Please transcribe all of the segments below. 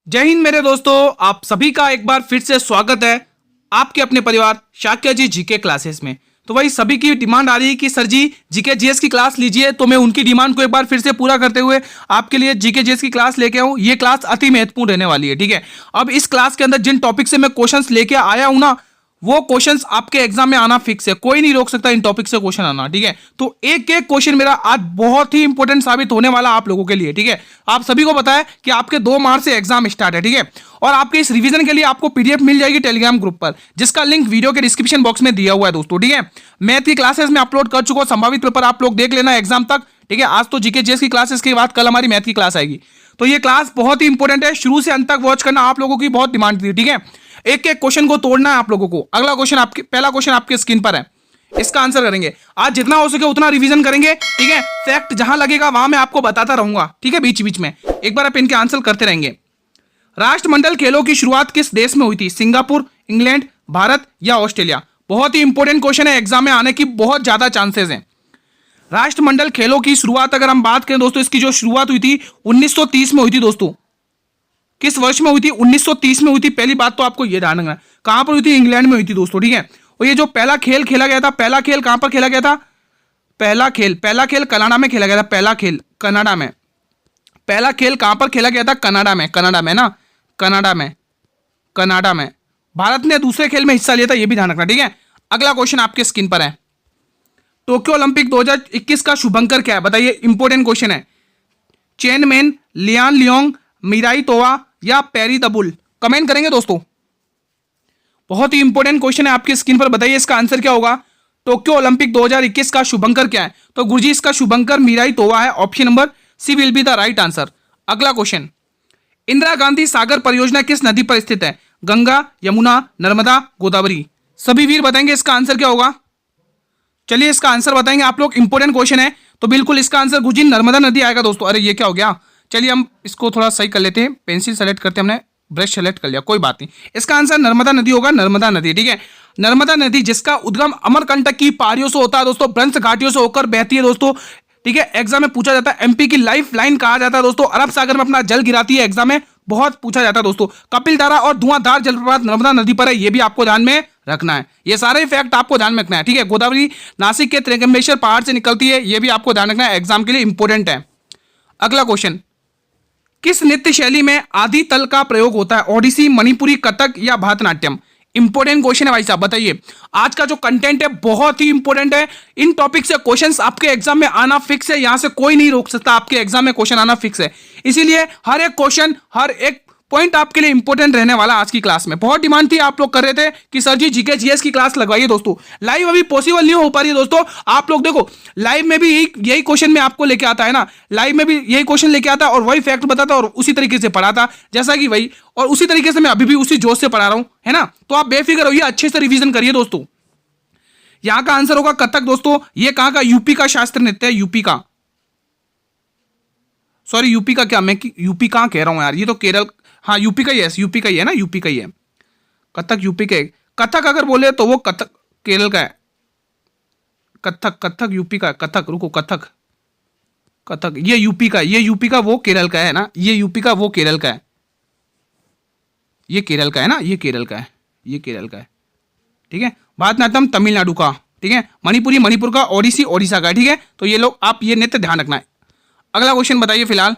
जय हिंद मेरे दोस्तों, आप सभी का एक बार फिर से स्वागत है आपके अपने परिवार शाक्य जी जीके क्लासेस में। तो भाई सभी की डिमांड आ रही है कि सर जी जीके जीएस की क्लास लीजिए, तो मैं उनकी डिमांड को एक बार फिर से पूरा करते हुए आपके लिए जीके जीएस की क्लास लेके आऊं। ये क्लास अति महत्वपूर्ण रहने वाली है, ठीक है। अब इस क्लास के अंदर जिन टॉपिक से मैं क्वेश्चंस लेके आया हूं ना, वो क्वेश्चंस आपके एग्जाम में आना फिक्स है, कोई नहीं रोक सकता इन टॉपिक से क्वेश्चन आना, ठीक है। तो एक एक क्वेश्चन मेरा आज बहुत ही इंपॉर्टेंट साबित होने वाला आप लोगों के लिए, ठीक है। आप सभी को पता है कि आपके 2 मार्च से एग्जाम स्टार्ट है, ठीक है। और आपके इस रिवीजन के लिए आपको पीडीएफ मिल जाएगी टेलीग्राम ग्रुप पर, जिसका लिंक वीडियो के डिस्क्रिप्शन बॉक्स में दिया हुआ है दोस्तों, ठीक है। मैथ की क्लासेस में अपलोड कर चुका हूं, संभावित पेपर आप लोग देख लेना एग्जाम तक, ठीक है। आज तो जीके जीएस की क्लासेस के बाद कल हमारी मैथ की क्लास आएगी, तो ये क्लास बहुत ही इंपॉर्टेंट है, शुरू से अंत तक वॉच करना। आप लोगों की बहुत डिमांड थी, ठीक है। एक एक क्वेश्चन को तोड़ना है आप लोगों को। अगला क्वेश्चन आपके, पहला क्वेश्चन आपके स्क्रीन पर है, इसका आंसर करेंगे। आज जितना हो सके उतना रिवीजन करेंगे, ठीक है। फैक्ट जहां लगेगा वहां मैं आपको बताता रहूंगा, ठीक है, बीच बीच में एक बार आप इनके आंसर करते रहेंगे। राष्ट्रमंडल खेलों की शुरुआत किस देश में हुई थी? सिंगापुर, इंग्लैंड, भारत या ऑस्ट्रेलिया? बहुत ही इंपॉर्टेंट क्वेश्चन है, एग्जाम में आने की बहुत ज्यादा चांसेस हैं। राष्ट्रमंडल खेलों की शुरुआत अगर हम बात करें दोस्तों, इसकी जो शुरुआत हुई थी 1930 में हुई थी दोस्तों। किस वर्ष में हुई थी? 1930 में हुई थी। पहली बात तो आपको यह ध्यान रखना, कहां पर हुई थी? इंग्लैंड में हुई थी दोस्तों, ठीक है। और ये जो पहला खेल खेला गया था, पहला खेल कहां पर खेला गया था? पहला खेल कनाडा में खेला गया था। पहला खेल कनाडा में, पहला खेल कहां पर खेला गया था? कनाडा में, कनाडा में ना, कनाडा में, कनाडा में। भारत ने दूसरे खेल में हिस्सा लिया था, यह भी ध्यान रखना, ठीक है। अगला क्वेश्चन आपके स्क्रीन पर है, टोक्यो ओलंपिक 2021 का शुभंकर क्या है? बताइए, इंपॉर्टेंट क्वेश्चन है। चेन मेन, लियान लियोंग, मिराई तोवा या पेरी दबुल? कमेंट करेंगे दोस्तों, बहुत ही इंपॉर्टेंट क्वेश्चन है आपकी स्क्रीन पर। बताइए इसका आंसर क्या होगा? टोक्यो ओलंपिक 2021 का शुभंकर क्या है? तो गुरुजी इसका शुभंकर मिराई तोवा है। Option number C will be the right answer. अगला क्वेश्चन, इंदिरा गांधी सागर परियोजना किस नदी पर स्थित है? गंगा, यमुना, नर्मदा, गोदावरी? सभी वीर बताएंगे इसका आंसर क्या होगा। चलिए इसका आंसर बताएंगे आप लोग, इंपॉर्टेंट क्वेश्चन है। तो बिल्कुल इसका आंसर गुरुजी नर्मदा नदी आएगा दोस्तों। अरे ये क्या हो गया, चलिए हम इसको थोड़ा सही कर लेते हैं। पेंसिल सेलेक्ट करते हैं, हमने ब्रश सेलेक्ट कर लिया, कोई बात नहीं। इसका आंसर नर्मदा नदी होगा, नर्मदा नदी, ठीक है। नर्मदा नदी जिसका उद्गम अमरकंटक की पहाड़ियों से होता है दोस्तों, भ्रंश घाटियों से होकर बहती है दोस्तों, ठीक है। एग्जाम में पूछा जाता है, एमपी की लाइफ लाइन कहा जाता है दोस्तों। अरब सागर में अपना जल गिराती है, एग्जाम में बहुत पूछा जाता है दोस्तों। कपिल धारा और धुआंधार जलप्रपात नर्मदा नदी पर है, ये भी आपको ध्यान में रखना है। ये सारे फैक्ट आपको ध्यान में रखना है, ठीक है। गोदावरी नासिक के त्रिकम्बेश्वर पहाड़ से निकलती है, ये भी आपको ध्यान रखना है, एग्जाम के लिए इंपॉर्टेंट है। अगला क्वेश्चन, किस नृत्य शैली में आदि तल का प्रयोग होता है? ओडिसी, मणिपुरी, कथक या भरतनाट्यम? इंपॉर्टेंट क्वेश्चन है भाई साहब, बताइए। आज का जो कंटेंट है बहुत ही इंपॉर्टेंट है, इन टॉपिक से क्वेश्चंस आपके एग्जाम में आना फिक्स है, यहां से कोई नहीं रोक सकता, आपके एग्जाम में क्वेश्चन आना फिक्स है। इसीलिए हर एक क्वेश्चन, हर एक पॉइंट आपके लिए इंपॉर्टेंट रहने वाला आज की क्लास में। बहुत डिमांड थी, आप लोग कर रहे थे कि सर जी जीके जीएस की क्लास लगवाइए दोस्तों। लाइव अभी पॉसिबल नहीं हो पा रही है दोस्तों। आप लोग देखो, लाइव में भी यही क्वेश्चन में आपको लेके आता है ना, लाइव में भी यही क्वेश्चन लेके आता है और वही फैक्ट बताता है और उसी तरीके से पढ़ाता, जैसा कि वही, और उसी तरीके से मैं अभी भी उसी जोश से पढ़ा रहा हूं, है ना। तो आप बेफिक्र होइए, अच्छे से रिविजन करिए दोस्तों। यहां का आंसर होगा कथक दोस्तों। ये कहां का? यूपी का शास्त्रीय नृत्य है, यूपी का। सॉरी, यूपी का क्या, मैं यूपी कहां कह रहा हूं यार, ये तो केरल, हाँ यूपी का ही है, यूपी का ही है ना, यूपी का ही है। कथक यूपी का है, कथक अगर बोले तो वो कथक केरल का है। कथक, कथक यूपी का है, कथक, रुको, कथक, कथक ये यूपी का, ये यूपी का, वो केरल का है ना, ये यूपी का, वो केरल का है, ये केरल का है ना, ये केरल का है, ये केरल का है, ठीक है। भरतनाट्यम तमिलनाडु का, ठीक है। मणिपुरी मणिपुर का, ओडिसी ओडिशा का, ठीक है। तो ये लोग, आप ये नृत्य ध्यान रखना है। अगला क्वेश्चन बताइए, फिलहाल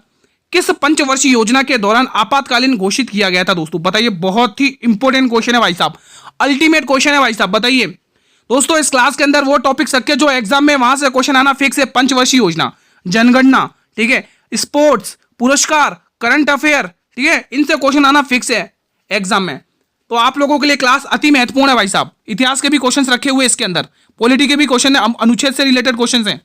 किस पंचवर्षीय योजना के दौरान आपातकालीन घोषित किया गया था दोस्तों? बताइए, बहुत ही इंपॉर्टेंट क्वेश्चन है भाई साहब, अल्टीमेट क्वेश्चन है भाई साहब। बताइए दोस्तों, इस क्लास के अंदर वो टॉपिक्स रखे जो एग्जाम में वहां से क्वेश्चन आना फिक्स है। पंचवर्षीय योजना, जनगणना, ठीक है, स्पोर्ट्स, पुरस्कार, करंट अफेयर, ठीक है, इनसे क्वेश्चन आना फिक्स है एग्जाम में। तो आप लोगों के लिए क्लास अति महत्वपूर्ण है भाई साहब। इतिहास के भी क्वेश्चन रखे हुए इसके अंदर, पॉलिटी के भी क्वेश्चन है, अनुच्छेद से रिलेटेड क्वेश्चन है।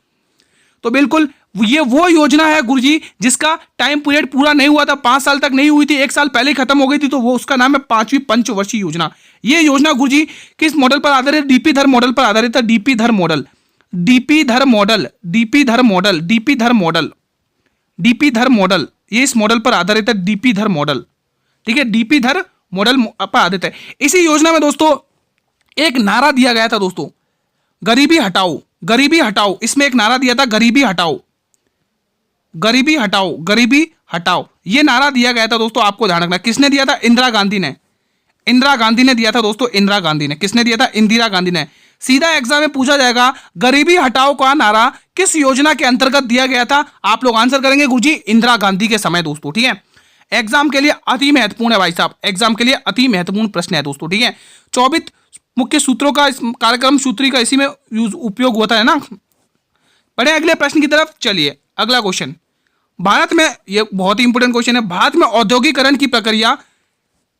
तो बिल्कुल ये वो योजना है गुरुजी जिसका टाइम पीरियड पूरा नहीं हुआ था, 5 साल तक नहीं हुई थी, 1 साल पहले खत्म हो गई थी, तो वो उसका नाम है 5वीं पंचवर्षीय योजना। ये योजना गुरुजी किस मॉडल पर आधारित? डीपी धर मॉडल पर आधारित है। डीपी धर मॉडल, डीपी धर मॉडल, डीपी धर मॉडल, डीपी धर मॉडल, डीपी धर मॉडल, ये इस मॉडल पर आधारित है, डीपी धर मॉडल, ठीक है। डीपी धर मॉडल पर आधारित है। इसी योजना में दोस्तों एक नारा दिया गया था दोस्तों, गरीबी हटाओ, गरीबी हटाओ। इसमें एक नारा दिया था, गरीबी हटाओ, गरीबी हटाओ, गरीबी हटाओ। ये नारा दिया गया था दोस्तों, आपको ध्यान रखना। किसने दिया था? इंदिरा गांधी ने। इंदिरा गांधी ने दिया था दोस्तों, इंदिरा गांधी ने। किसने दिया था? इंदिरा गांधी ने। सीधा एग्जाम में पूछा जाएगा, गरीबी हटाओ का नारा किस योजना के अंतर्गत दिया गया था? आप लोग आंसर करेंगे गुरुजी इंदिरा गांधी के समय दोस्तों, ठीक है। एग्जाम के लिए अति महत्वपूर्ण है भाई साहब, एग्जाम के लिए अति महत्वपूर्ण प्रश्न है दोस्तों, ठीक है। 24 मुख्य सूत्रों का कार्यक्रम सूत्री का इसी में उपयोग होता है ना। बढ़े अगले प्रश्न की तरफ। चलिए अगला क्वेश्चन, भारत में, ये बहुत ही इंपोर्टेंट क्वेश्चन है, भारत में औद्योगिकरण की प्रक्रिया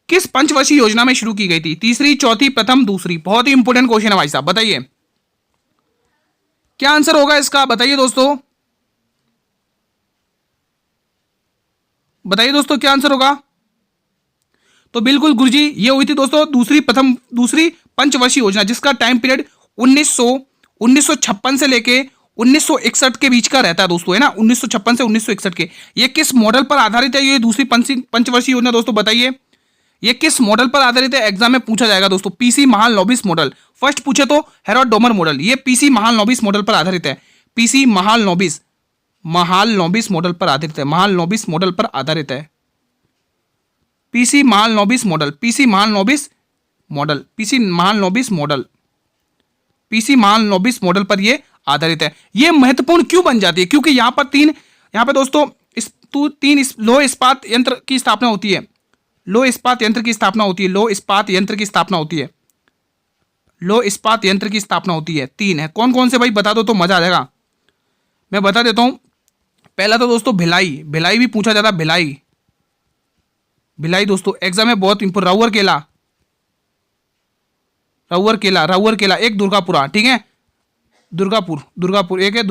किस पंचवर्षीय योजना में शुरू की गई थी? तीसरी, चौथी, प्रथम, दूसरी? बहुत ही इंपोर्टेंट क्वेश्चन है भाई साहब, बताइए क्या आंसर होगा इसका? बताइए दोस्तों, बताइए दोस्तों क्या आंसर होगा? तो बिल्कुल गुरुजी ये हुई थी दोस्तों दूसरी पंचवर्षीय योजना, जिसका टाइम पीरियड 1956 से लेके 1961 के बीच का रहता है दोस्तों, है ना। 1956 से 1961 के। ये किस मॉडल पर आधारित है ये दूसरी पंचवर्षीय योजना दोस्तों? बताइए ये किस मॉडल पर आधारित है? एग्जाम में पूछा जाएगा दोस्तों। पीसी महालनोबिस मॉडल, फर्स्ट पूछे तो हेरोड डोमर मॉडल, ये पीसी महालनोबिस मॉडल पर आधारित है। पीसी महालनोबिस मॉडल पर आधारित है। महालनोबिस मॉडल पर आधारित है। PC Mahalanobis model, PC Mahalanobis model पर ये आधारित है। ये महत्वपूर्ण क्यों बन जाती है? क्योंकि यहाँ पे दोस्तों तीन लोह इस्पात यंत्र की स्थापना होती है। लो इस्पात यंत्र की स्थापना होती है। तीन है, कौन कौन से भाई बता दो तो मजा आ जाएगा। मैं बता देता हूं। पहला तो दोस्तों भिलाई भी पूछा जाता है। भिलाई दोस्तों एग्जाम में बहुत इंपोर्टेंट। राउर केला एक, दुर्गापुरा, ठीक है। दुर्गापुर एक है,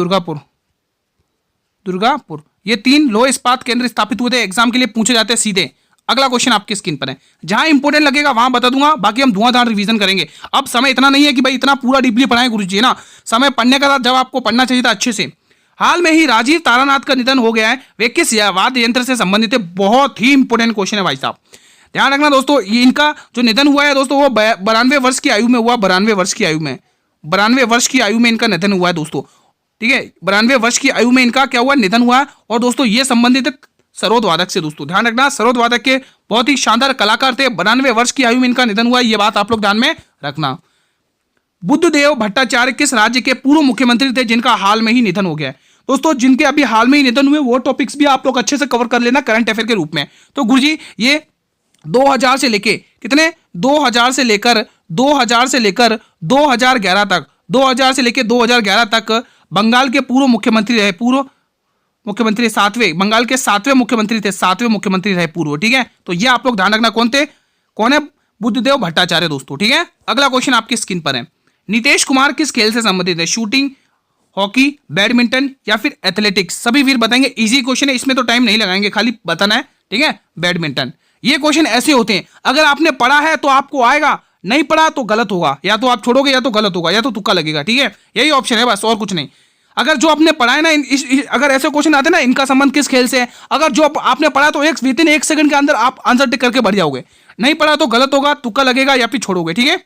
दुर्गापुर। ये तीन लो इस्पात केंद्र स्थापित हुए थे, एग्जाम के लिए पूछे जाते हैं सीधे। अगला क्वेश्चन आपकी स्क्रीन पर है, जहां इंपोर्टेंट लगेगा वहां बता दूंगा, बाकी हम धुआंधार रिवीजन करेंगे। अब समय इतना नहीं है कि भाई इतना पूरा डीपली पढ़ाएं गुरुजी, है ना। समय पढ़ने का था जब आपको पढ़ना चाहिए था अच्छे से। हाल में ही राजीव तारानाथ का निधन हो गया है, वे किस वाद्य यंत्र से संबंधित है? बहुत ही इंपोर्टेंट क्वेश्चन है भाई साहब, ध्यान रखना दोस्तों। ये इनका जो निधन हुआ है दोस्तों वो 92 वर्ष की आयु में हुआ। 92 वर्ष की आयु में इनका निधन हुआ है दोस्तों, ठीक है। 92 वर्ष की आयु में इनका क्या हुआ? निधन हुआ। और दोस्तों ये संबंधित है सरोद वादक से दोस्तों, ध्यान रखना। सरोद वादक के बहुत ही शानदार कलाकार थे। 92 वर्ष की आयु में इनका निधन हुआ, ये बात आप लोग ध्यान में रखना। बुद्धदेव भट्टाचार्य किस राज्य के पूर्व मुख्यमंत्री थे जिनका हाल में ही निधन हो गया? दोस्तों जिनके अभी हाल में ही निधन हुए वो टॉपिक्स भी आप लोग अच्छे से कवर कर लेना करंट अफेयर के रूप में। तो गुरुजी ये 2000 से लेके कितने 2000 से लेकर 2011 तक बंगाल के पूर्व मुख्यमंत्री रहे। बंगाल के सातवें मुख्यमंत्री रहे पूर्व, ठीक है। तो ये आप लोग ध्यान रखना कौन है? बुद्धदेव भट्टाचार्य दोस्तों, ठीक है। अगला क्वेश्चन आपकी स्क्रीन पर है, नीतीश कुमार किस खेल से संबंधित है? शूटिंग, हॉकी, बैडमिंटन या फिर एथलेटिक्स? सभी वीर बताएंगे। इजी क्वेश्चन है, इसमें तो टाइम नहीं लगाएंगे, खाली बताना है, ठीक है। बैडमिंटन। ये क्वेश्चन ऐसे होते हैं, अगर आपने पढ़ा है तो आपको आएगा, नहीं पढ़ा तो गलत होगा, या तो आप छोड़ोगे या तो गलत होगा या तो तुक्का लगेगा, ठीक है। यही ऑप्शन है बस, और कुछ नहीं। अगर जो आपने पढ़ा है ना, अगर ऐसे क्वेश्चन आते हैं ना, इनका संबंध किस खेल से है, अगर जो आपने पढ़ा तो विदिन 1 सेकंड के अंदर आप आंसर टिक करके बढ़ जाओगे। नहीं पढ़ा तो गलत होगा, तुक्का लगेगा या फिर छोड़ोगे, ठीक है।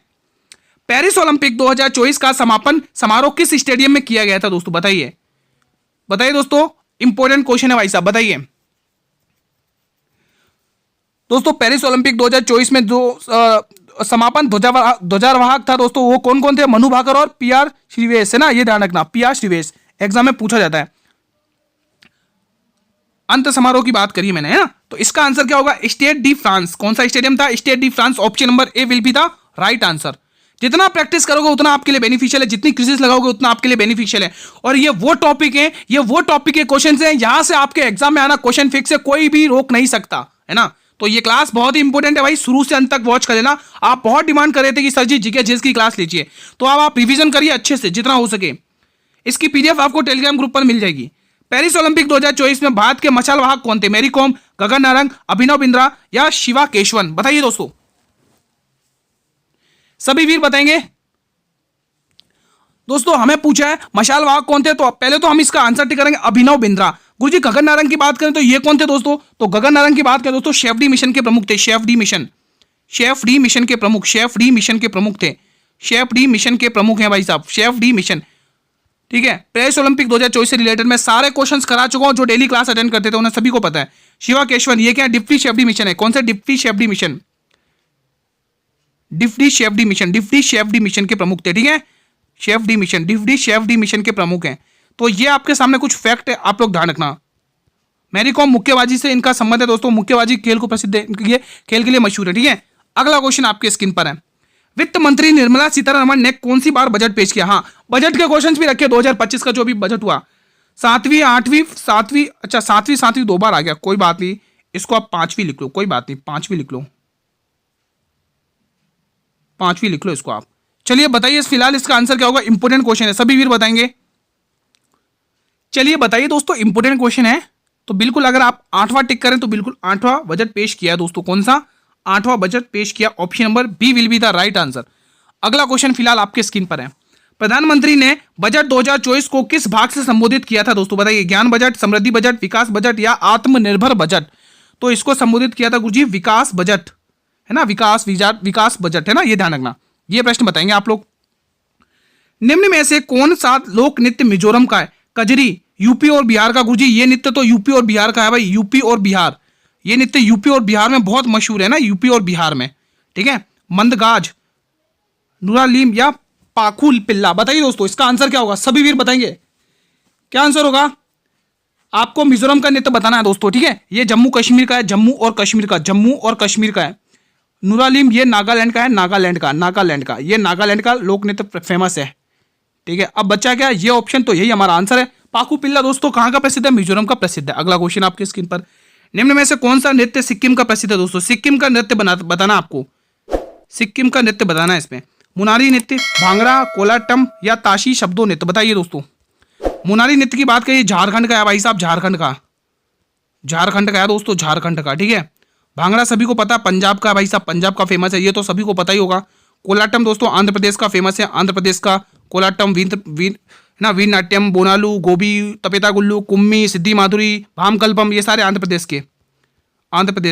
पेरिस ओलंपिक 2024 का समापन समारोह किस स्टेडियम में किया गया था दोस्तों? बताइए दोस्तों, इंपॉर्टेंट क्वेश्चन है भाई साहब, बताइए दोस्तों। पेरिस ओलंपिक 2024 में जो समापन ध्वजावाहक था दोस्तों, वो कौन कौन थे? मनु भाकर और पीआर श्रीवेश, है ना, ये ध्यान रखना। पीआर श्रीवेश एग्जाम में पूछा जाता है। अंत समारोह की बात करी मैंने, है ना। तो इसका आंसर क्या होगा? Stade de France. कौन सा स्टेडियम था? Stade de France. Option number A will be the right answer. जितना प्रैक्टिस करोगे उतना आपके लिए बेनिफिशियल है, जितनी क्विज़ेस लगाओगे उतना आपके लिए बेनिफिशियल है। और ये वो टॉपिक के क्वेश्चन हैं, यहां से आपके एग्जाम में आना क्वेश्चन फिक्स है, कोई भी रोक नहीं सकता, है ना। तो ये क्लास बहुत ही इंपॉर्टेंट है भाई, शुरू से अंत तक वॉच कर लेना। आप बहुत डिमांड कर रहे थे कि सर जी जीके जीएस की क्लास लीजिए, तो अब आप रिवीजन करिए अच्छे से जितना हो सके। इसकी पीडीएफ आपको टेलीग्राम ग्रुप पर मिल जाएगी। पेरिस ओलंपिक 2024 में भारत के मशाल वाहक कौन थे? मैरी कॉम, गगन नारंग, अभिनव बिंद्रा या शिवा केशवन? बताइए दोस्तों, सभी वीर बताएंगे। दोस्तों हमें पूछा है मशाल वाहक कौन थे, तो पहले तो हम इसका आंसर टिक करेंगे अभिनव बिंद्रा। गुरुजी गगन नारंग की बात करें तो ये कौन थे दोस्तों? तो गगन नारंग की बात करें दोस्तों, शेफ डी मिशन के प्रमुख थे। शेफ डी मिशन के प्रमुख थे। शेफ डी मिशन के प्रमुख हैं भाई साहब, शेफ डी मिशन। ठीक है। पेरिस ओलंपिक 2024 से रिलेटेड मैं सारे क्वेश्चंस करा चुका हूं, जो डेली क्लास अटेंड करते थे उन्हें सभी को पता है। शिवा केशवन, ये क्या डिप्टी शेफडी मिशन है? कौन सा deputy chef de mission? Deputy chef de mission, deputy chef de mission के प्रमुख थे, ठीक है। Chef de mission, deputy chef de mission के प्रमुख हैं। तो ये आपके सामने कुछ फैक्ट है, आप लोग ध्यान रखना। मैरी कॉम मुक्केबाजी से इनका संबंध है दोस्तों, मुक्केबाजी खेल को प्रसिद्ध है, ये खेल के लिए मशहूर है, ठीक है। अगला क्वेश्चन आपके स्क्रीन पर है। वित्त मंत्री निर्मला सीतारमण ने कौन सी बार बजट पेश किया? हाँ, बजट के क्वेश्चंस भी रखे 2025 का जो भी बजट हुआ, सातवीं, आठवीं, सातवीं, अच्छा सातवीं 2 बार आ गया, कोई बात नहीं, इसको आप पांचवी लिख लो, कोई बात नहीं, पांचवी लिख लो, पांचवी लिख लो इसको आप। चलिए बताइए फिलहाल इसका आंसर क्या होगा? इंपोर्टेंट क्वेश्चन है, सभी वीर बताएंगे। चलिए बताइए दोस्तों, इंपोर्टेंट क्वेश्चन है, तो बिल्कुल अगर आप 8वां टिक करें तो बिल्कुल 8वां बजट पेश किया दोस्तों। कौन सा 8वां बजट पेश किया? Option number B will be the right answer. अगला क्वेश्चन फिलहाल आपके स्क्रीन पर है। प्रधानमंत्री ने बजट 2024 को किस भाग से संबोधित किया था दोस्तों? बताइए, ज्ञान बजट, समृद्धि बजट, विकास बजट या आत्मनिर्भर बजट? तो इसको संबोधित किया था गुरुजी विकास बजट, है ना, विकास बजट है ना, ये ध्यान रखना। ये प्रश्न बताएंगे आप लोग। निम्न में से कौन सा लोक नृत्य मिजोरम का है? कजरी यूपी और बिहार का? गुरुजी ये नृत्य तो यूपी और बिहार का है भाई, यूपी और बिहार, ये नृत्य यूपी और बिहार में बहुत मशहूर है ना, यूपी और बिहार में, ठीक है। मंदगाज, नुरालीम या पाखुल पिल्ला? बताइए दोस्तों इसका आंसर क्या होगा? सभी वीर बताएंगे क्या आंसर होगा? आपको मिजोरम का नृत्य बताना है दोस्तों, ठीक है। ये जम्मू कश्मीर का है, जम्मू और कश्मीर का है। नुरालीम ये नागालैंड का है, नागालैंड का, ये नागालैंड का लोक नृत्य फेमस है, ठीक है। अब बच्चा क्या, ये ऑप्शन, तो यही हमारा आंसर है। पाकू पिल्ला दोस्तों कहाँ का प्रसिद्ध है? मिजोरम का प्रसिद्ध है। अगला क्वेश्चन आपकी स्क्रीन पर। निम्न में से कौन सा नृत्य सिक्किम का प्रसिद्ध है दोस्तों? सिक्किम का नृत्य बताना आपको, सिक्किम का नृत्य बताना है इसमें। मुनारी नृत्य, भांगड़ा, कोलाटम या ताशी शब्दों नृत्य? बताइए दोस्तों। मुनारी नृत्य की बात करिए, झारखंड का है भाई साहब, झारखंड का है दोस्तों, झारखंड का, ठीक है। भांगड़ा सभी को पता, पंजाब का भाई साहब, पंजाब का फेमस है, ये तो सभी को पता ही होगा। कोलाटम दोस्तों आंध्र प्रदेश का फेमस है, आंध्र प्रदेश का कोलाटम, वीर नाट्यम, बोनालू, गोबी, तपेता गुल्लू, कुम्मी, सिद्धि माधुरी, भामकल्पम, ये सारे आंध्र प्रदेश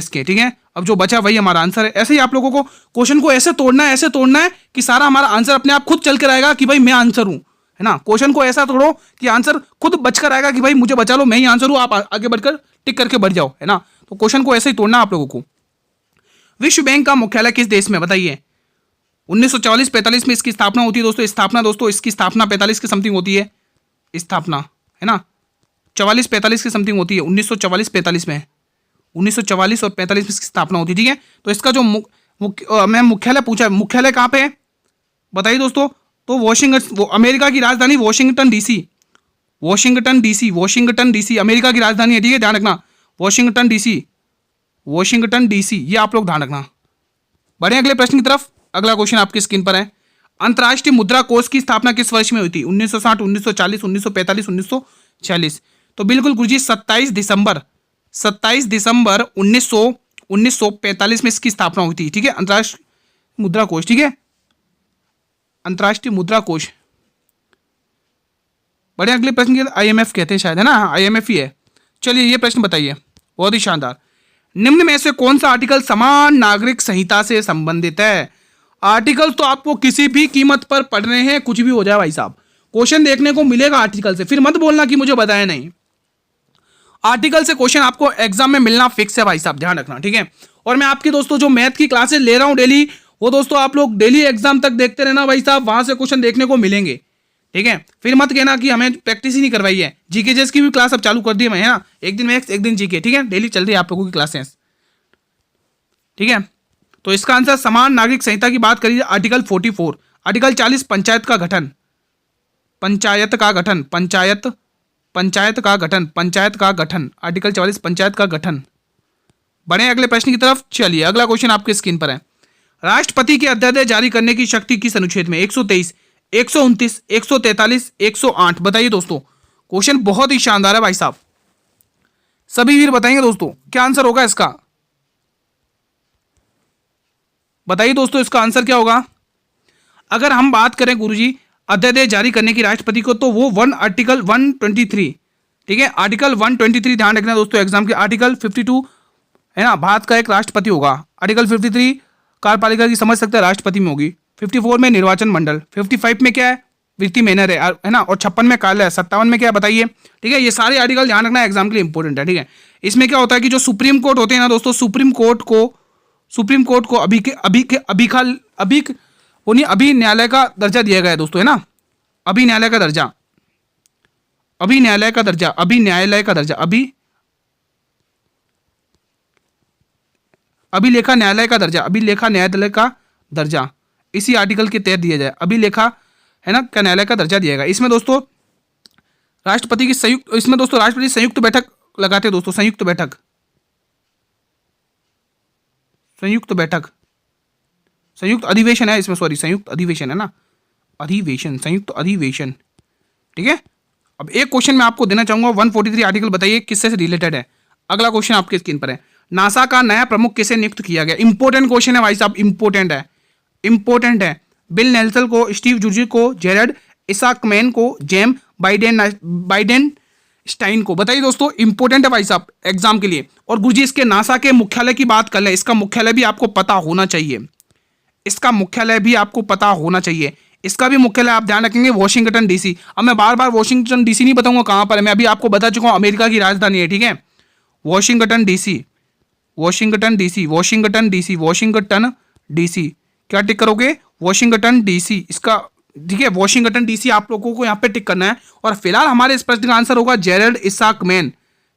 के, ठीक है। अब जो बचा वही हमारा आंसर है। ऐसे ही आप लोगों को क्वेश्चन को ऐसे तोड़ना है कि सारा हमारा आंसर अपने आप खुद चल कर आएगा कि भाई मैं आंसर हूं, है ना। क्वेश्चन को ऐसा तोड़ो कि आंसर खुद बचकर आएगा कि भाई मुझे बचा लो, मैं ही आंसर हूं, आप आगे बढ़कर टिक करके बढ़ जाओ, है ना। तो क्वेश्चन को ऐसे ही तोड़ना आप लोगों को। विश्व बैंक का मुख्यालय किस देश में? बताइए। 1944-45 में इसकी स्थापना होती है दोस्तों। इसकी स्थापना 45 के समथिंग होती है, स्थापना, है ना। 44-45 की समथिंग होती है, 1944-45 में, 1944 और 45 में इसकी स्थापना होती है, ठीक है। तो इसका जो मैं मुख्यालय पूछा, मुख्यालय कहाँ पे है बताइए दोस्तों। तो अमेरिका की राजधानी वॉशिंगटन डीसी अमेरिका की राजधानी है, ठीक है, ध्यान रखना। वॉशिंगटन डीसी, ये आप लोग ध्यान रखना। बढ़े अगले प्रश्न की तरफ। अगला क्वेश्चन आपकी स्क्रीन पर है। अंतर्राष्ट्रीय मुद्रा कोष की स्थापना किस वर्ष में हुई थी? 1960, 1940, 1945, 1946? तो बिल्कुल गुरुजी 27 दिसंबर 1945 में इसकी स्थापना हुई थी, ठीक है। अंतर्राष्ट्रीय मुद्रा कोष, ठीक है, अंतर्राष्ट्रीय मुद्रा कोष। बड़े अगले प्रश्न की IMF कहते हैं शायद, है ना, IMF ही है। चलिए ये प्रश्न बताइए, बहुत ही शानदार। निम्न में से कौन सा आर्टिकल समान नागरिक संहिता से संबंधित है? आर्टिकल तो आपको किसी भी कीमत पर पढ़ने हैं, कुछ भी हो जाए भाई साहब, क्वेश्चन देखने को मिलेगा आर्टिकल से, फिर मत बोलना कि मुझे बताया नहीं। आर्टिकल से क्वेश्चन आपको एग्जाम में मिलना फिक्स है भाई साहब, ध्यान रखना, ठीक है। और मैं आपके दोस्तों जो मैथ की क्लासेस ले रहा हूं डेली, वो दोस्तों आप लोग डेली एग्जाम तक देखते रहना भाई साहब, वहां से क्वेश्चन देखने को मिलेंगे, ठीक है। फिर मत कहना कि हमें प्रैक्टिस ही नहीं करवाई है। जीके जेस की भी क्लास अब चालू कर दी है, है ना, एक दिन मैथ्स एक दिन जीके, ठीक है, डेली चल रही है आप लोगों की क्लासेस, ठीक है। तो इसका आंसर समान नागरिक संहिता की बात करिए, आर्टिकल 44, आर्टिकल 40 पंचायत का गठन, आर्टिकल 44 पंचायत का गठन। बढ़े अगले प्रश्न की तरफ। चलिए अगला क्वेश्चन आपके स्क्रीन पर है। राष्ट्रपति के अध्यादेश जारी करने की शक्ति किस अनुच्छेद में? 123, 129, 143, 108? बताइए दोस्तों, क्वेश्चन बहुत ही शानदार है भाई साहब, सभी वीर बताएंगे दोस्तों क्या आंसर होगा इसका। बताइए दोस्तों इसका आंसर क्या होगा। अगर हम बात करें गुरुजी अध्यादेश जारी करने की राष्ट्रपति को, तो वो आर्टिकल 123, ठीक है, आर्टिकल 123 ध्यान रखना दोस्तों एग्जाम के। आर्टिकल 52 है ना, भारत का एक राष्ट्रपति होगा। आर्टिकल 53 कार्यपालिका की समझ सकते हैं, राष्ट्रपति में होगी। 54 में निर्वाचन मंडल, 55 में क्या है, वृत्ति मेनर है ना, और 56 में काल है, 57 में क्या है बताइए। ठीक है, ये सारे आर्टिकल ध्यान रखना एग्जाम के लिए इंपॉर्टेंट है। ठीक है, इसमें क्या होता है कि जो सुप्रीम कोर्ट होते हैं ना दोस्तों, सुप्रीम कोर्ट को अभी न्यायालय का दर्जा दिया गया है दोस्तों, है ना, अभी न्यायालय का दर्जा, अभिलेखा न्यायालय का दर्जा इसी आर्टिकल के तहत दिया जाए। अभिलेखा है ना का न्यायालय का दर्जा दिया गया। इसमें दोस्तों राष्ट्रपति संयुक्त बैठक लगाते हैं दोस्तों, संयुक्त अधिवेशन है इसमें, सॉरी संयुक्त अधिवेशन है ना, संयुक्त अधिवेशन। ठीक है, अब एक क्वेश्चन मैं आपको देना चाहूंगा, 143 आर्टिकल बताइए किससे से रिलेटेड है। अगला क्वेश्चन आपके स्क्रीन पर है, नासा का नया प्रमुख किसे नियुक्त किया गया। इंपॉर्टेंट क्वेश्चन है भाई साहब, इंपॉर्टेंट है। बिल नेल्सन को, स्टीव जुर्जी को, जेरड इसाकमैन को, जेम बाइडेन स्टाइन को। बताइए दोस्तों, इंपॉर्टेंट है भाई साहब एग्जाम के लिए। और गुरुजी इसके नासा के मुख्यालय की बात कर लें, इसका मुख्यालय भी आपको पता होना चाहिए, इसका भी मुख्यालय आप ध्यान रखेंगे वॉशिंगटन डीसी। अब मैं बार बार वॉशिंगटन डीसी नहीं बताऊंगा कहां पर है, मैं अभी आपको बता चुका हूं अमेरिका की राजधानी है। ठीक है, वॉशिंगटन डीसी क्या टिक करोगे, वॉशिंगटन डीसी इसका। ठीक है, वॉशिंगटन डीसी आप लोगों को यहां पे टिक करना है। और फिलहाल हमारे इस प्रश्न का आंसर होगा जेरड इसाकमैन।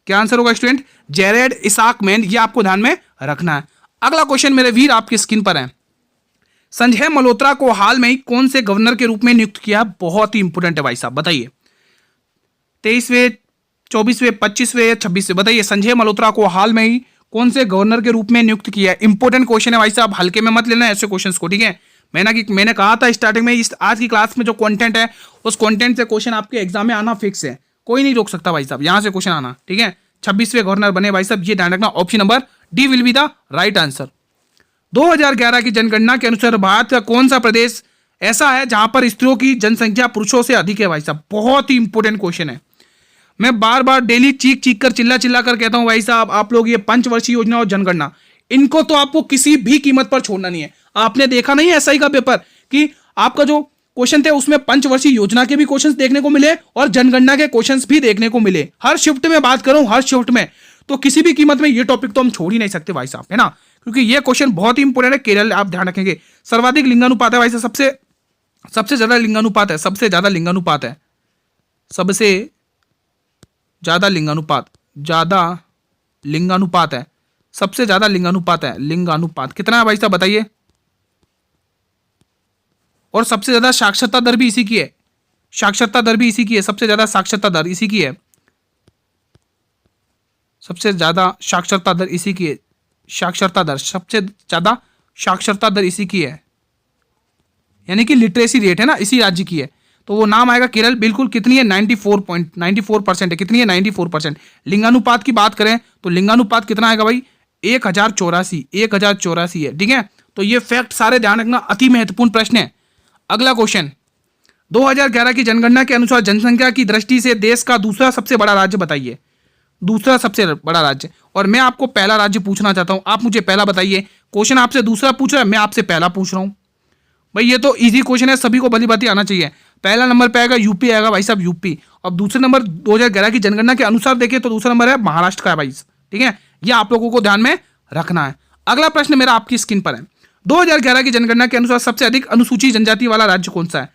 क्या आंसर होगा स्टूडेंट, जेरड इसाकमैन, ये आपको ध्यान में रखना है। अगला क्वेश्चन मेरे वीर आपकी स्क्रीन पर है, संजय मल्होत्रा को हाल में ही कौन से गवर्नर के रूप में नियुक्त किया। बहुत ही इंपोर्टेंट है भाई साहब, बताइए 23वें, 24वें, 25वें या 26वें, बताइए संजय मल्होत्रा को हाल में ही कौन से गवर्नर के रूप में नियुक्त किया है। इंपॉर्टेंट क्वेश्चन है भाई साहब, हल्के में मत लेना ऐसे क्वेश्चंस को। ठीक है, मैंने कहा था स्टार्टिंग में, इस आज की क्लास में जो कंटेंट है उस कंटेंट से क्वेश्चन आपके एग्जाम में आना फिक्स है, कोई नहीं रोक सकता भाई साहब यहां से क्वेश्चन आना। ठीक है, 26वें गवर्नर बने भाई साहब, ये ध्यान रखना। Option number D will be the right answer. 2011 की जनगणना के अनुसार भारत का कौन सा प्रदेश ऐसा है जहां पर स्त्रियों की जनसंख्या पुरुषों से अधिक है। भाई साहब बहुत ही इंपॉर्टेंट क्वेश्चन है, मैं बार बार डेली चीख कर चिल्ला कर कहता हूं भाई साहब, आप लोग ये पंचवर्षीय योजना और जनगणना, इनको तो आपको किसी भी कीमत पर छोड़ना नहीं है। आपने देखा नहीं है एसआई का पेपर कि आपका जो क्वेश्चन थे उसमें पंचवर्षीय योजना के भी क्वेश्चंस देखने को मिले और जनगणना के क्वेश्चंस भी देखने को मिले। हर शिफ्ट में बात करूं, हर शिफ्ट में, तो किसी भी कीमत में ये टॉपिक तो हम छोड़ ही नहीं सकते भाई साहब, है ना, क्योंकि ये क्वेश्चन बहुत ही इंपॉर्टेंट है। केरल आप ध्यान रखेंगे, सर्वाधिक लिंगानुपात है भाई साहब, सबसे ज्यादा लिंगानुपात है, सबसे ज्यादा लिंगानुपात है, लिंगानुपात कितना है भाई साहब बताइए। और सबसे ज्यादा साक्षरता दर भी इसी की है, सबसे ज्यादा साक्षरता दर इसी की है, सबसे ज्यादा साक्षरता दर इसी की है, सबसे ज्यादा साक्षरता दर इसी की है, यानी कि लिटरेसी रेट है ना, इसी राज्य की है, तो वो नाम आएगा केरल। बिल्कुल कितनी है, 94% है, कितनी है 94%। लिंगानुपात की बात करें तो लिंगानुपात कितना आएगा भाई, 1084 है। ठीक है, तो ये फैक्ट सारे ध्यान रखना, अति महत्वपूर्ण प्रश्न है। अगला क्वेश्चन, 2011 की जनगणना के अनुसार जनसंख्या की दृष्टि से देश का दूसरा सबसे बड़ा राज्य बताइए, दूसरा सबसे बड़ा राज्य। और मैं आपको पहला राज्य पूछना चाहता हूं, आप मुझे पहला बताइए। क्वेश्चन आपसे दूसरा पूछ रहा है, मैं आपसे पहला पूछ रहा हूं भाई, ये तो इजी क्वेश्चन है, सभी को भली बात आना चाहिए। पहला नंबर पे आएगा यूपी, आएगा भाई साहब यूपी। और दूसरे नंबर 2011 की जनगणना के अनुसार देखें तो दूसरा नंबर है महाराष्ट्र का भाई। ठीक है, ये आप लोगों को ध्यान में रखना है। अगला प्रश्न मेरा आपकी स्क्रीन पर है, 2011 की जनगणना के अनुसार सबसे अधिक अनुसूचित जनजाति वाला राज्य कौन सा है।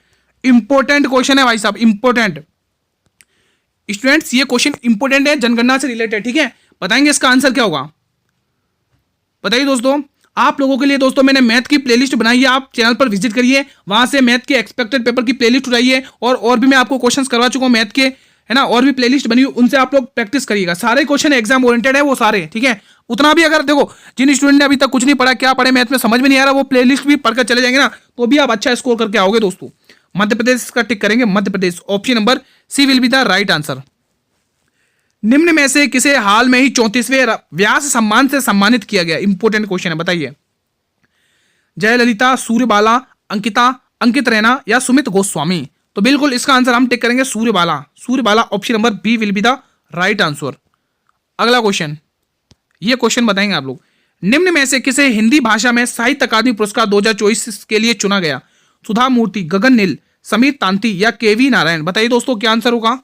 इंपॉर्टेंट क्वेश्चन है भाई साहब, इंपॉर्टेंट स्टूडेंट्स, ये क्वेश्चन इंपॉर्टेंट है, जनगणना से रिलेटेड। ठीक है, बताएंगे इसका आंसर क्या होगा, बताइए दोस्तों। आप लोगों के लिए दोस्तों मैंने मैथ की प्लेलिस्ट बनाई है, आप चैनल पर विजिट करिए, वहां से मैथ के एक्सपेक्टेड पेपर की प्लेलिस्ट उठाइए, और भी मैं आपको क्वेश्चंस करवा चुका हूं मैथ के, है ना, और भी प्लेलिस्ट बनी हुई, उनसे आप लोग प्रैक्टिस करिएगा। सारे क्वेश्चन एग्जाम ओरिएंटेड है वो सारे। ठीक है, उतना भी अगर देखो जिन स्टूडेंट ने अभी तक कुछ नहीं पढ़ा, क्या पढ़े मैथ में समझ में नहीं आ रहा, वो प्लेलिस्ट भी पढ़कर चले जाएंगे ना, तो भी आप अच्छा स्कोर करके आओगे दोस्तों। मध्य प्रदेश का टिक करेंगे, Madhya Pradesh. Option number C will be the right answer. निम्न में से किसे हाल में ही 34वें व्यास सम्मान से सम्मानित किया गया। इंपॉर्टेंट क्वेश्चन है, बताइए। जयललिता, सूर्यबाला, अंकिता, अंकित रैना या सुमित गोस्वामी। तो बिल्कुल इसका आंसर हम टिक करेंगे Suryabala. Option number B will be the right answer. अगला क्वेश्चन, ये क्वेश्चन बताएंगे आप लोग। निम्न में से किसे हिंदी भाषा में साहित्य अकादमी पुरस्कार 2024 के लिए चुना गया। सुधा मूर्ति, गगन नील, समीर तांती या केवी नारायण? बताइए दोस्तों क्या आंसर होगा।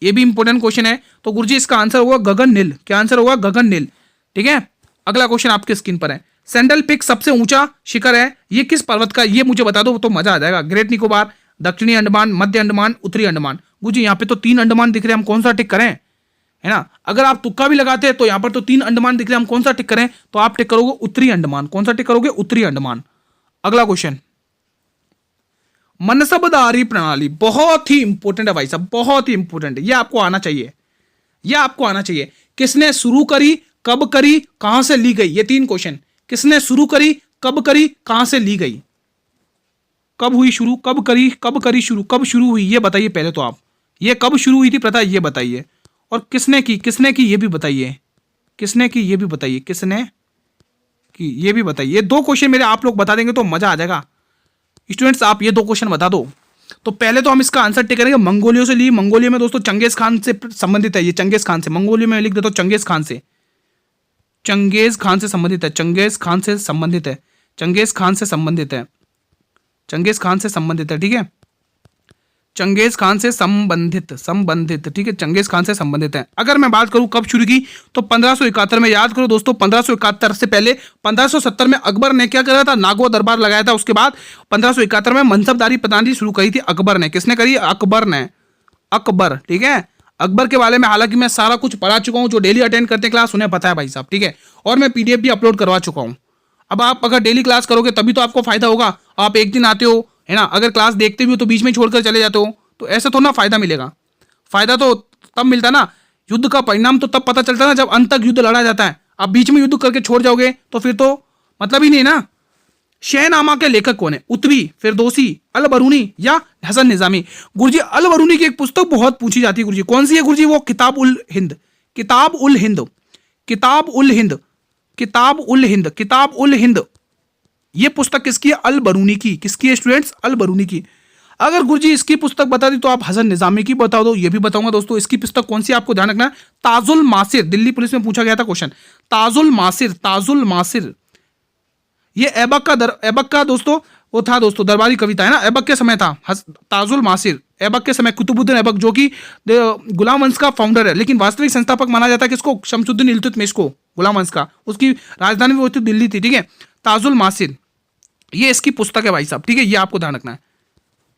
ये भी इंपॉर्टेंट क्वेश्चन है। तो गुरुजी इसका आंसर होगा गगन नील। क्या आंसर होगा? गगन नील। ठीक है, अगला क्वेश्चन आपके स्क्रीन पर है। सैंडल पिक सबसे ऊंचा शिखर है, ये किस पर्वत का? ये मुझे बता दो तो मजा आ जाएगा। ग्रेट निकोबार, दक्षिणी अंडमान, मध्य अंडमान, उत्तरी अंडमान। गुरुजी यहाँ पे तो 3 अंडमान दिख रहे हैं, हम कौन सा टिक करें, है ना। अगर आप तुक्का भी लगाते हैं तो यहाँ पर तो 3 अंडमान दिख रहे हैं, हम कौन सा टिक करें? तो आप टिक करोगे उत्तरी अंडमान। कौन सा टिक करोगे? उत्तरी अंडमान। अगला क्वेश्चन, मनसबदारी प्रणाली बहुत ही इंपॉर्टेंट है भाई साहब, बहुत ही इंपॉर्टेंट है, यह आपको आना चाहिए, यह आपको आना चाहिए। किसने शुरू करी, कब करी, कहां से ली गई? ये 3 क्वेश्चन। किसने शुरू करी, कब करी, कहां से ली गई? कब हुई शुरू, कब करी शुरू, कब शुरू हुई ये बताइए पहले तो आप। ये कब शुरू हुई थी पता है, ये बताइए। और किसने की ये भी बताइए। किसने की ये भी बताइए, किसने की ये भी बताइए। ये 2 क्वेश्चन मेरे आप लोग बता देंगे तो मजा आ जाएगा। स्टूडेंट्स आप ये 2 क्वेश्चन बता दो। तो पहले तो हम इसका आंसर टिक करेंगे मंगोलिया से ली। मंगोलिया में दोस्तों चंगेज खान से संबंधित है, ये चंगेज खान से। मंगोलिया में लिख देता हूं चंगेज खान से, चंगेज खान से संबंधित है, चंगेज खान से संबंधित है, चंगेज खान से संबंधित है, चंगेज खान से संबंधित है। ठीक है, चंगेज खान से संबंधित, ठीक है, चंगेज खान से संबंधित है। अगर मैं बात करूं कब शुरू की तो 1571 में। याद करो दोस्तों 1571 से पहले 1570 में अकबर ने क्या करा था? नागौर दरबार लगाया था। उसके बाद 1571 में मनसबदारी प्रणाली शुरू करी थी अकबर ने। किसने करी? अकबर ने। अकबर, ठीक है। अकबर के बारे में हालांकि मैं सारा कुछ पढ़ा चुका हूं, जो डेली अटेंड करते हैं क्लास उन्हें पता है भाई साहब, ठीक है। और मैं पीडीएफ भी अपलोड करवा चुका हूं। अब आप अगर डेली क्लास करोगे तभी तो आपको फायदा होगा। आप एक दिन आते हो, है ना, अगर क्लास देखते भी हो तो बीच में छोड़कर चले जाते हो, तो ऐसा तो ना फायदा मिलेगा। फायदा तो तब मिलता ना, युद्ध का परिणाम तो तब पता चलता ना जब अंत तक युद्ध लड़ा जाता है। आप बीच में युद्ध करके छोड़ जाओगे तो फिर तो मतलब ही नहीं ना। शहनामा के लेखक कौन है? उत्वी, फिरदौसी, अल बरूनी या हसन निजामी? गुरुजी अल बरूनी की एक पुस्तक बहुत पूछी जाती है गुरुजी, कौन सी है गुरुजी? वो किताब उल हिंद, किताब उल हिंद, किताब उल हिंद, किताब उल हिंद, किताब उल हिंद। ये पुस्तक किसकी है? अल बरूनी की। किसकी है स्टूडेंट्स? अल बरूनी की। अगर गुरुजी इसकी पुस्तक बता दी तो आप हसन निजामी की बता दो, ये भी बताऊंगा दोस्तों। इसकी पुस्तक कौन सी आपको ध्यान रखना है? ताजुल मासिर, दिल्ली पुलिस में पूछा गया था क्वेश्चन। ताजुल मासिर, ताजुल मासिर। ये ऐबक का दोस्तों वो था दोस्तों, दरबारी कविता है ना, ऐबक के समय था। ताजुल मासिर ऐबक के समय, कुतुबुद्दीन ऐबक जो कि गुलाम वंश का फाउंडर है, लेकिन वास्तविक संस्थापक माना जाता है किसको? शमसुद्दीन इल्तुतमिश को, गुलाम वंश का। उसकी राजधानी वो दिल्ली थी, ठीक है। ताजुल मासिर ये इसकी पुस्तक है भाई साहब, ठीक है, ये आपको ध्यान रखना है।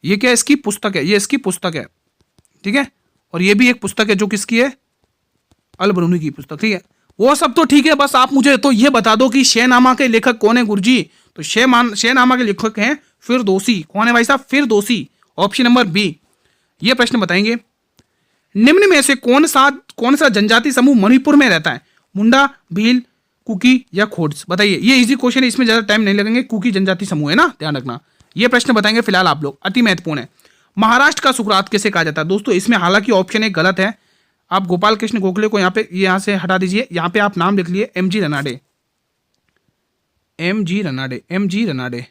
ये क्या? इसकी पुस्तक है, ये इसकी पुस्तक है, ठीक है। और ये भी एक पुस्तक है जो किसकी है? अल बरूनी की पुस्तक, ठीक है। वो सब तो ठीक है, बस आप मुझे तो ये बता दो कि शहनामा के लेखक कौन है गुरुजी? तो शहनामा के लेखक हैं फिरदौसी। कौन है भाई साहब? फिरदौसी। Option number B. ये प्रश्न बताएंगे, निम्न में से कौन सा जनजाति समूह मणिपुर में रहता है? मुंडा, भील, कुकी या खोड्स? बताइए। ये इजी क्वेश्चन है, इसमें ज्यादा टाइम नहीं लगेंगे। कुकी जनजाति समूह है ना, ध्यान रखना। ये प्रश्न बताएंगे फिलहाल आप लोग, अति महत्वपूर्ण है। महाराष्ट्र का सुकरात किसे कहा जाता है? दोस्तों इसमें हालांकि ऑप्शन एक गलत है। आप गोपाल कृष्ण गोखले को यहाँ से हटा दीजिए। यहाँ पे आप नाम लिख लिए MG Ranade, MG Ranade, MG Ranade,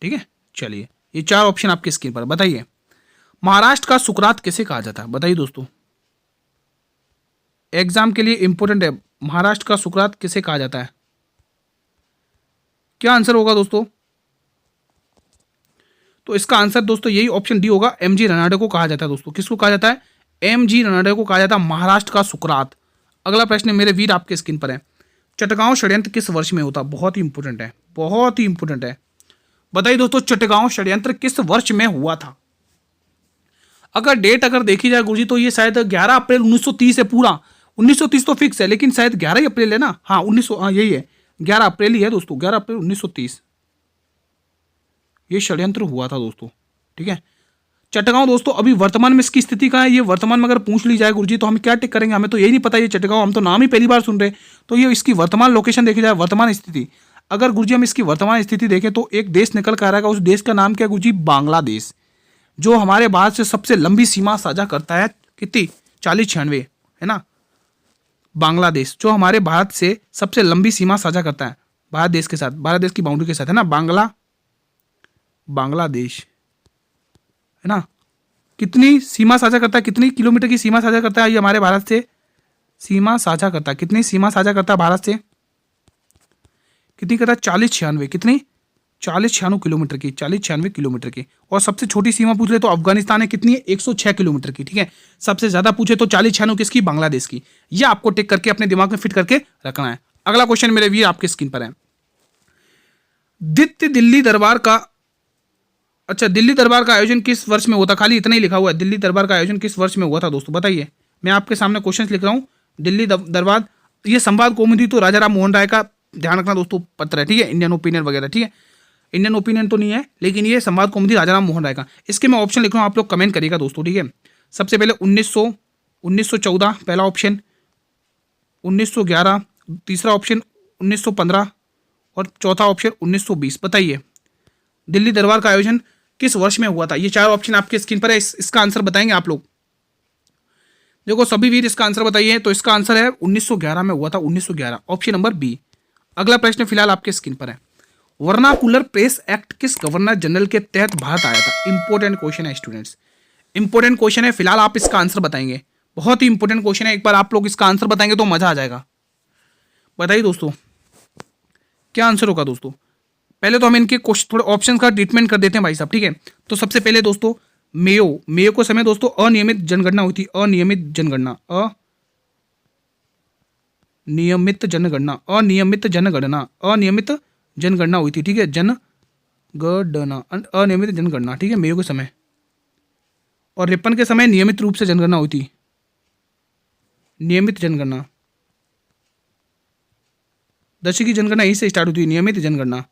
ठीक है। चलिए ये 4 ऑप्शन आपके स्क्रीन पर। बताइए महाराष्ट्र का सुकरात किसे कहा जाता है? बताइए दोस्तों, एग्जाम के लिए इंपॉर्टेंट है। महाराष्ट्र का सुकरात किसे कहा जाता है? क्या आंसर होगा दोस्तों? तो इसका आंसर दोस्तों यही ऑप्शन डी होगा, एमजी रनाडे को कहा जाता है। दोस्तों किसको कहा जाता है? एमजी रनाडे को कहा जाता है महाराष्ट्र का सुकरात। अगला प्रश्न मेरे वीर आपके स्क्रीन पर है, चटगांव षड्यंत्र किस वर्ष में होता? बहुत ही इंपॉर्टेंट है, बहुत ही इंपॉर्टेंट है। बताइए दोस्तों चटगांव षड्यंत्र किस वर्ष में हुआ था? अगर डेट अगर देखी जाए गुरुजी तो ये शायद 11 अप्रैल 1930 है पूरा। 1930 तो फिक्स है, लेकिन शायद 11 अप्रैल है ना। हाँ 1900, हाँ यही है, 11 अप्रैल ही है दोस्तों, 11 अप्रैल 1930 ये षड्यंत्र हुआ था दोस्तों, ठीक है। चटगांव दोस्तों अभी वर्तमान में इसकी स्थिति कहाँ है? ये वर्तमान में अगर पूछ ली जाए गुरुजी तो हम क्या टिक करेंगे? हमें तो यही नहीं पता ये चटगांव, हम तो नाम ही पहली बार सुन रहे। तो ये इसकी वर्तमान लोकेशन देखी जाए, वर्तमान स्थिति, अगर गुरुजी हम इसकी वर्तमान स्थिति देखें तो एक देश निकल कर आ रहा है। उस देश का नाम क्या है गुरुजी? बांग्लादेश, जो हमारे भारत से सबसे लंबी सीमा साझा करता है। कितनी? 4096 है ना। बांग्लादेश जो हमारे भारत से सबसे लंबी सीमा साझा करता है भारत देश के साथ, भारत देश की बाउंड्री के साथ, है ना। बांग्लादेश है ना। कितनी सीमा साझा करता है? कितनी किलोमीटर की सीमा साझा करता है ये हमारे भारत से? सीमा साझा करता है, कितनी सीमा साझा करता है भारत से? कितनी करता है? 4096। कितनी? 40-96 किलोमीटर की, 40-96 किलोमीटर की। और सबसे छोटी सीमा पूछ रहे तो अफगानिस्तान है, कितनी है? 106 किलोमीटर की, ठीक है। सबसे ज्यादा पूछे तो 40-96 किसकी? बांग्लादेश की। ये आपको टिक करके अपने दिमाग में फिट करके रखना है। अगला क्वेश्चन मेरे भी आपके स्क्रीन पर है। दिल्ली दरबार का, अच्छा, दिल्ली दरबार का आयोजन किस वर्ष में हुआ था? खाली इतना ही लिखा हुआ है, दिल्ली दरबार का आयोजन किस वर्ष में हुआ था दोस्तों, बताइए। मैं आपके सामने क्वेश्चन लिख रहा हूँ। दिल्ली दरबार, ये संवाद कौमुदी तो राजा राम मोहन राय का, ध्यान रखना दोस्तों, पत्र है, ठीक है। इंडियन ओपिनियन वगैरह, ठीक है। इंडियन ओपिनियन तो नहीं है, लेकिन ये संवाद कौमुदी राजा राम मोहन राय का। इसके मैं ऑप्शन लिख रहा हूँ, आप लोग कमेंट करिएगा दोस्तों, ठीक है। सबसे पहले 1914 पहला ऑप्शन, 1911 तीसरा ऑप्शन, 1915 और चौथा ऑप्शन 1920। बताइए दिल्ली दरबार का आयोजन किस वर्ष में हुआ था? ये 4 ऑप्शन आपके स्क्रीन पर है, इसका आंसर बताएंगे आप लोग। देखो सभी वीर इसका आंसर बताइए, तो इसका आंसर है 1911 में हुआ था, 1911, ऑप्शन नंबर बी। अगला प्रश्न फिलहाल आपके स्क्रीन पर है। वर्नाकुलर प्रेस एक्ट किस गवर्नर जनरल के तहत भारत आया था? इंपॉर्टेंट क्वेश्चन है स्टूडेंट्स, इंपॉर्टेंट क्वेश्चन है। फिलहाल आप इसका आंसर बताएंगे, बहुत ही इंपॉर्टेंट क्वेश्चन है। एक बार आप लोग इसका आंसर बताएंगे तो मजा आ जाएगा। बताइए दोस्तों क्या आंसर होगा दोस्तों। पहले तो हम इनके थोड़े ऑप्शन का ट्रीटमेंट कर देते हैं भाई साहब, ठीक है। तो सबसे पहले दोस्तों मेयो को समय दोस्तों अनियमित जनगणना हुई थी, अनियमित जनगणना, अनियमित जनगणना हुई थी, ठीक है। जनगणना, अनियमित जनगणना, ठीक है, मेयो के समय। और रिपन के समय नियमित रूप से जनगणना हुई थी, नियमित जनगणना। दशक की जनगणना यहीं से स्टार्ट होती है, नियमित जनगणना,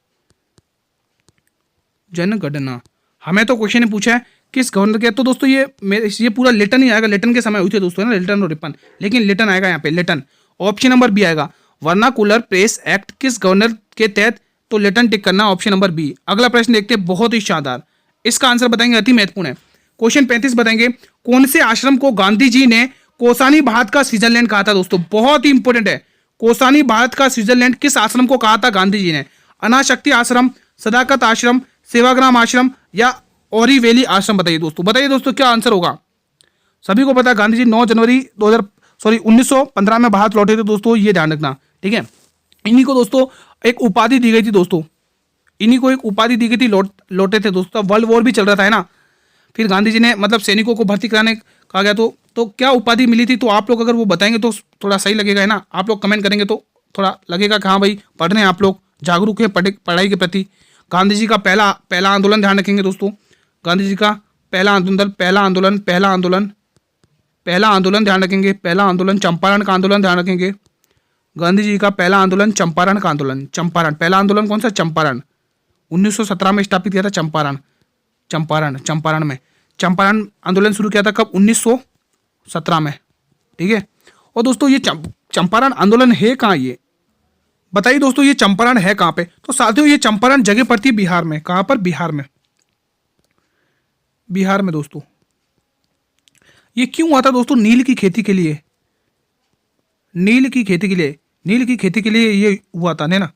जनगणना। हमें तो क्वेश्चन ने पूछा है किस गवर्नर के, तो दोस्तों ये पूरा लेटन ही आएगा, लेटन के समय हुई थी दोस्तों, है ना, लेटन और रिपन, लेकिन लेटन आएगा यहाँ पे, लेटन। ऑप्शन नंबर बी आएगा, वर्नाकुलर प्रेस एक्ट किस गवर्नर के तहत, तो लेटन टिक करना, ऑप्शन नंबर बी। अगला प्रश्न देखते हैं, बहुत ही शानदार, इसका आंसर बताएंगे, अति महत्वपूर्ण है। क्वेश्चन 35 बताएंगे, कौन से आश्रम को गांधी जी ने कोसानी भारत का स्विट्जरलैंड कहा था? दोस्तों बहुत ही इंपॉर्टेंट है, कोसानी भारत का स्विट्जरलैंड किस आश्रम को कहा था गांधी जी ने? अनाशक्ति आश्रम, सदाकत आश्रम, सेवाग्राम आश्रम या ओरी वैली आश्रम? बताइए दोस्तों क्या आंसर होगा। सभी को पता है गांधी जी 9 जनवरी 1915 में भारत लौटे थे दोस्तों, ये ध्यान रखना, ठीक है। इन्हीं को दोस्तों एक उपाधि दी गई थी दोस्तों, इन्हीं को एक उपाधि दी गई थी, लौटे थे दोस्तों। वर्ल्ड वॉर भी चल रहा था, है ना। फिर गांधी जी ने मतलब सैनिकों को भर्ती कराने कहा गया, तो क्या उपाधि मिली थी? तो आप लोग अगर वो बताएंगे तो थोड़ा सही लगेगा, है ना। आप लोग कमेंट करेंगे तो थोड़ा लगेगा कि हाँ भाई पढ़ रहे हैं, आप लोग जागरूक है पढ़ाई के प्रति। गांधी जी का पहला आंदोलन ध्यान रखेंगे दोस्तों, गांधी जी का पहला आंदोलन ध्यान रखेंगे, पहला आंदोलन चंपारण का आंदोलन ध्यान रखेंगे। गांधी जी का पहला आंदोलन चंपारण का आंदोलन, चंपारण, पहला आंदोलन कौन सा? चंपारण, 1917 में स्थापित किया था, चंपारण में चंपारण आंदोलन शुरू किया था कब? 1917 में, ठीक है। और दोस्तों ये चंपारण आंदोलन है कहाँ, ये बताइए दोस्तों, ये चंपारण है कहाँ पे? तो साथियों ये चंपारण जगह पड़ती है बिहार में, कहाँ पर? बिहार में दोस्तों। ये क्यों हुआ था दोस्तों? नील की खेती के लिए, नील की खेती के लिए ये हुआ था, है ना।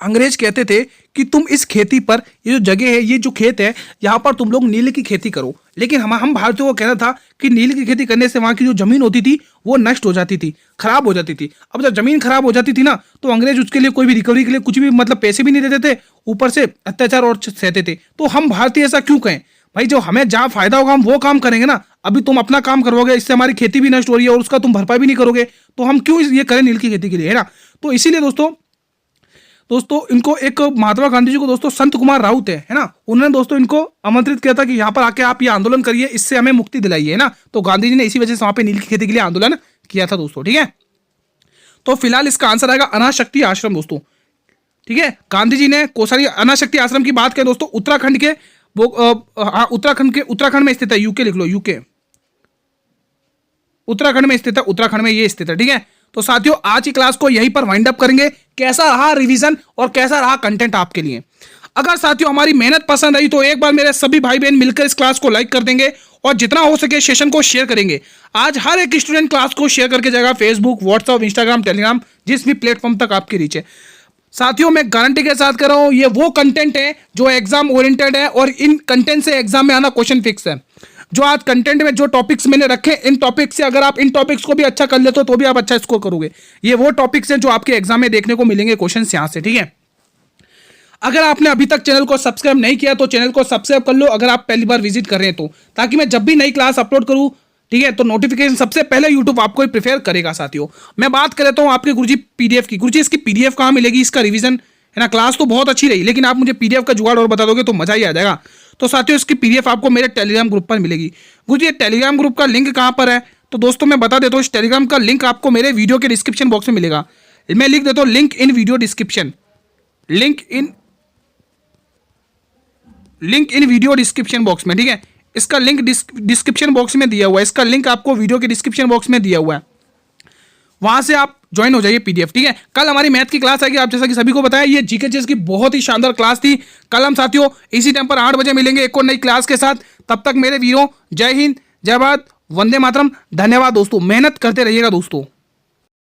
अंग्रेज कहते थे कि तुम इस खेती पर, ये जो जगह है, ये जो खेत है, यहाँ पर तुम लोग नील की खेती करो। लेकिन हम भारतीयों को कहना था कि नील की खेती करने से वहाँ की जो जमीन होती थी वो नष्ट हो जाती थी, खराब हो जाती थी। अब जब जमीन खराब हो जाती थी ना, तो अंग्रेज उसके लिए कोई भी रिकवरी के लिए कुछ भी मतलब पैसे भी नहीं देते थे, ऊपर से अत्याचार और सहते थे। तो हम भारतीय ऐसा क्यों कहें भाई, जो हमें जहाँ फायदा होगा हम वो काम करेंगे ना। अभी तुम अपना काम करोगे, इससे हमारी खेती भी नष्ट हो रही है और उसका तुम भरपाई भी नहीं करोगे, तो हम क्यों ये करें नील की खेती के लिए, है ना। तो इसीलिए दोस्तों इनको एक महात्मा गांधी जी को दोस्तों संत कुमार राउत है ना, उन्होंने दोस्तों इनको आमंत्रित किया था कि यहाँ पर आके आप ये आंदोलन करिए, इससे हमें मुक्ति दिलाइए, है ना। तो गांधी जी ने इसी वजह से वहां पे नील की खेती के लिए आंदोलन किया था दोस्तों, ठीक है। तो फिलहाल इसका आंसर आएगा अनाशक्ति आश्रम दोस्तों, ठीक है। गांधी जी ने कोसारी अनाशक्ति आश्रम की बात करें दोस्तों, उत्तराखंड के वो उत्तराखंड में स्थित है, यूके लिख लो, यूके, उत्तराखंड में स्थित है, उत्तराखंड में ये स्थित है, ठीक है। तो साथियों आज की क्लास को यहीं पर वाइंड अप करेंगे। कैसा रहा रिवीजन और कैसा रहा कंटेंट आपके लिए? अगर साथियों हमारी मेहनत पसंद आई तो एक बार मेरे सभी भाई बहन मिलकर इस क्लास को लाइक कर देंगे और जितना हो सके सेशन को शेयर करेंगे। आज हर एक स्टूडेंट क्लास को शेयर करके जाएगा, फेसबुक, व्हाट्सएप, इंस्टाग्राम, टेलीग्राम, जिस भी प्लेटफॉर्म तक आपकी रीच है। साथियों मैं गारंटी के साथ कर रहा हूं, ये वो कंटेंट है जो एग्जाम ओरिएंटेड है और इन कंटेंट से एग्जाम में आना क्वेश्चन फिक्स है। जो आज कंटेंट में जो टॉपिक्स मैंने रखे, इन टॉपिक्स से अगर आप इन टॉपिक्स को भी अच्छा कर लेते हो तो भी आप अच्छा स्कोर करोगे। ये वो टॉपिक्स हैं जो आपके एग्जाम में देखने को मिलेंगे क्वेश्चन यहां से, ठीक है। अगर आपने अभी तक चैनल को सब्सक्राइब नहीं किया तो चैनल को सब्सक्राइब कर लो, अगर आप पहली बार विजिट कर रहे हैं तो, ताकि मैं जब भी नई क्लास अपलोड करूं, ठीक है, तो नोटिफिकेशन सबसे पहले यूट्यूब आपको ही प्रेफर करेगा। साथियों, मैं बात कर लेता हूं आपके गुरुजी पीडीएफ की। गुरुजी इसकी पीडीएफ कहां मिलेगी, इसका रिवीजन है ना, क्लास तो बहुत अच्छी रही, लेकिन आप मुझे पीडीएफ का जुगाड़ और बता दोगे तो मजा ही आ जाएगा। तो साथियों, इसकी पीडीएफ आपको मेरे टेलीग्राम ग्रुप पर मिलेगी। गुरुजी ये टेलीग्राम ग्रुप का लिंक कहां पर है, तो दोस्तों मैं बता देता हूँ, इस टेलीग्राम का लिंक आपको मेरे वीडियो के डिस्क्रिप्शन बॉक्स में मिलेगा। मैं लिख देता हूँ link in video description, link in video description box में, ठीक है। इसका लिंक डिस्क्रिप्शन बॉक्स में दिया हुआ है, इसका लिंक आपको वीडियो के डिस्क्रिप्शन बॉक्स में दिया हुआ है, वहां से आप ज्वाइन हो जाइए पीडीएफ, ठीक है। कल हमारी मैथ की क्लास आएगी, आप जैसा कि सभी को बताया, ये जीके चेस की बहुत ही शानदार क्लास थी। कल हम साथियों इसी टाइम पर 8 बजे मिलेंगे एक और नई क्लास के साथ। तब तक मेरे वीरों, जय हिंद, जय भारत, वंदे मातरम। धन्यवाद दोस्तों, मेहनत करते रहिएगा दोस्तों।